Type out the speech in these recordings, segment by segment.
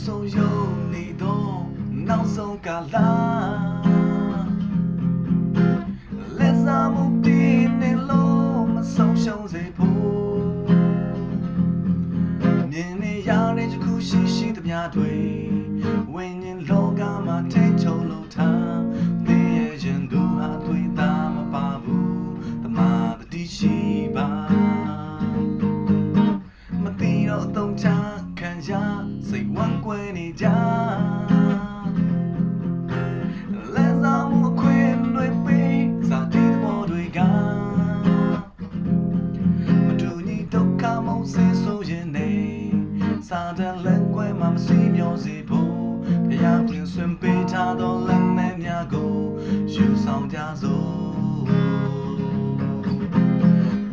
ဆုံးယုံနေတော့နောက်ဆုံးကာလလက်စားမှုပြင်းနေလို့မဆုံးရှုံးစေဖို့မြင်နေရတဲ့ခုရှိရှိသမျှတွေဝိညာဉ်လောကမှာထိတ်ချုံလို့ထားနေရဲ့ရင်သူဟာတွေ့တာမပါဘူးတမတတိရှိပါမသိတော့သုံးချခံရစိတ်ဝမ်းကွဲနေကြလက်ဆောင်မှုခွင့်တွေပေးစာတီးပေါ်တွေကမတူညီဒုက္ခမုန်းဆင်းဆိုရင်နေစာတန်လက်ကွဲမှမစီမျောစေဖို့ဖျားပြင်ဆွင်ပေးထားသောလက်မဲ့များကိုယူဆောင်ကြစို့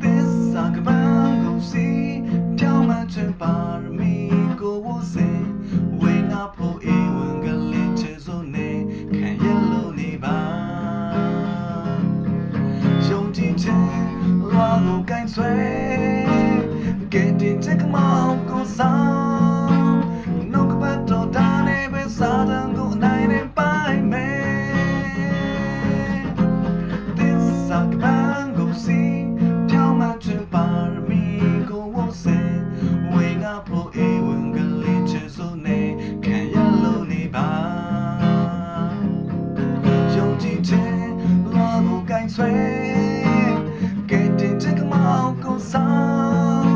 သစ္စာကပန်းကိုစီပြောင်းမှချင်ပါရမီကိုဝတ်စင်ဝေငါဖို့ဧဝံဂေလိချေစို့နေခံရလို့နေပါယုံကြည်ခြင်းလွာကိုကိုင်းဆွဲကဲတင်ချက်ကမောင်ကိုဆောင်နှုတ်ကပတ်တော်ဒါနဲ့ပဲစာတန်ကိုအနိုင်နဲ့ပိုင်မယ်သစ္စာကပန်းကိုစီပြောင်းမှချင်ပါရမီကိုဝတ်စင်ဝေငါဖို့ဧဝံဂေလိချေစို့နေခံရလို့နေပါယုံကြည်ခြင်းလွာကိုကိုင်းဆွဲကဲတင်ချက်ကမောင်ကိုဆောင်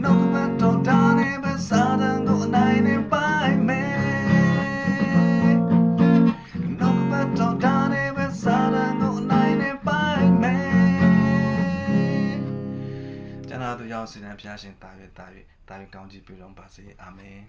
နှုတ်ကပတ်တော်ဒါနဲ့ပဲစာတန်ကိုအနိုင်နဲ့ပိုင်မယ်နှုတ်ကပတ်တော်ဒါနဲ့ပဲစာတန်ကိုအနိုင်နဲ့ပိုင်မယ်ကျမ်းစာသူရောက်စီတန်ဖျားရှင်တာ၍ကောင်းချီးပြုတော်ပါစေအာမင်